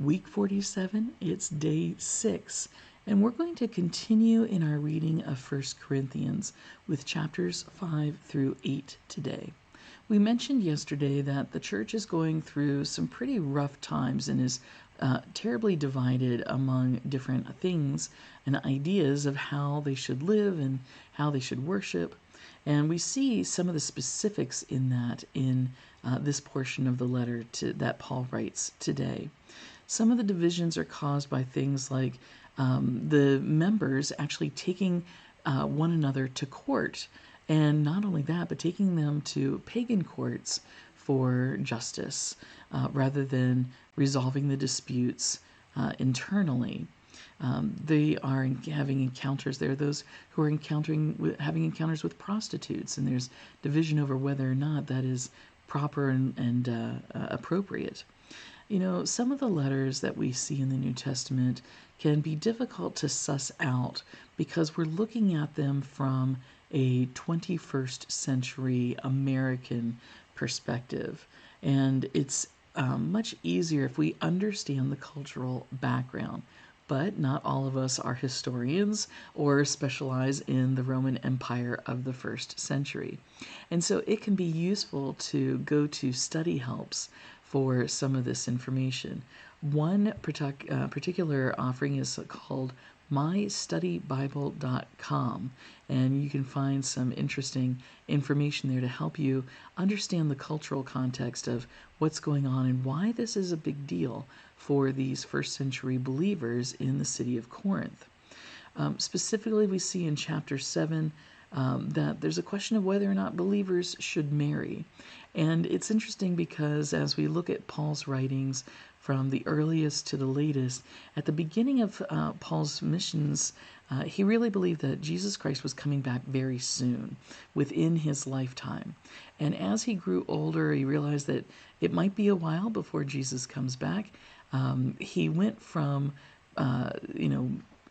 week 47. It's day 6. And we're going to continue in our reading of 1 Corinthians with chapters 5 through 8 today. We mentioned yesterday that the church is going through some pretty rough times and is terribly divided among different things and ideas of how they should live and how they should worship. And we see some of the specifics in that in this portion of the letter that Paul writes today. Some of the divisions are caused by things like the members actually taking one another to court. And not only that, but taking them to pagan courts for justice rather than resolving the disputes internally. They are having encounters. There are those who are having encounters with prostitutes, and there's division over whether or not that is proper and appropriate. You know, some of the letters that we see in the New Testament can be difficult to suss out because we're looking at them from a 21st century American perspective. And it's much easier if we understand the cultural background. But not all of us are historians or specialize in the Roman Empire of the first century. And so it can be useful to go to study helps for some of this information. One particular offering is called mystudybible.com, and you can find some interesting information there to help you understand the cultural context of what's going on and why this is a big deal for these first century believers in the city of Corinth. Specifically, we see in chapter 7 that there's a question of whether or not believers should marry. And it's interesting because as we look at Paul's writings from the earliest to the latest, at the beginning of Paul's missions, he really believed that Jesus Christ was coming back very soon, within his lifetime. And as he grew older, he realized that it might be a while before Jesus comes back. He went from,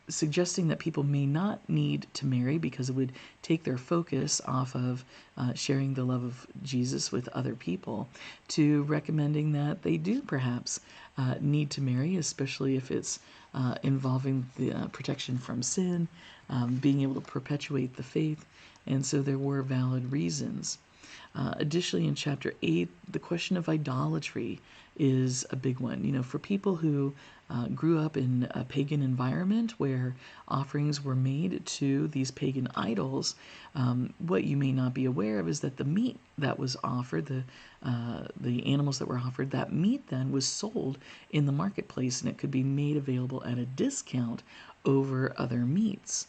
suggesting that people may not need to marry because it would take their focus off of sharing the love of Jesus with other people, to recommending that they do perhaps need to marry, especially if it's involving the protection from sin, being able to perpetuate the faith, and so there were valid reasons. Additionally, in chapter 8, the question of idolatry is a big one. You know, for people who grew up in a pagan environment where offerings were made to these pagan idols, what you may not be aware of is that the meat that was offered, the animals that were offered, that meat then was sold in the marketplace, and it could be made available at a discount over other meats.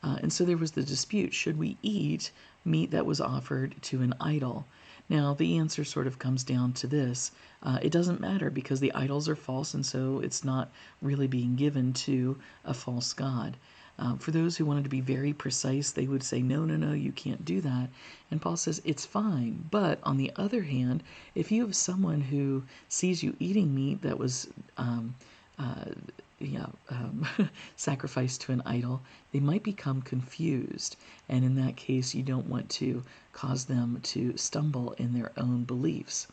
And so there was the dispute, should we eat meat that was offered to an idol? Now, the answer sort of comes down to this. It doesn't matter because the idols are false, and so it's not really being given to a false god. For those who wanted to be very precise, they would say, no, you can't do that. And Paul says, it's fine. But on the other hand, if you have someone who sees you eating meat that was sacrificed to an idol, they might become confused. And in that case, you don't want to cause them to stumble in their own beliefs.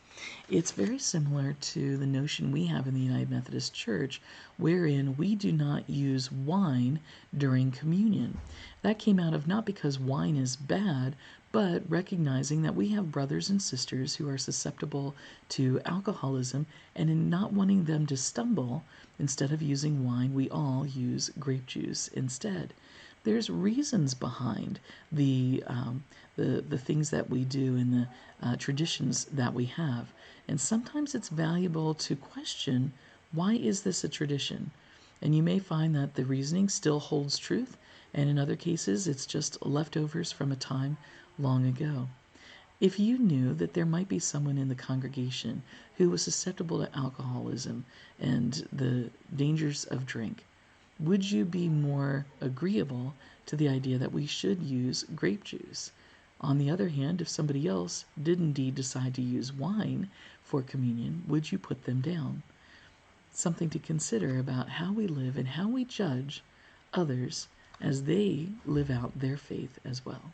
It's very similar to the notion we have in the United Methodist Church, wherein we do not use wine during communion. That came out of not because wine is bad, but recognizing that we have brothers and sisters who are susceptible to alcoholism, and in not wanting them to stumble, instead of using wine, we all use grape juice instead. There's reasons behind the things that we do and the traditions that we have. And sometimes it's valuable to question, why is this a tradition? And you may find that the reasoning still holds truth, and in other cases it's just leftovers from a time long ago. If you knew that there might be someone in the congregation who was susceptible to alcoholism and the dangers of drink, would you be more agreeable to the idea that we should use grape juice? On the other hand, if somebody else did indeed decide to use wine for communion, would you put them down? Something to consider about how we live and how we judge others as they live out their faith as well.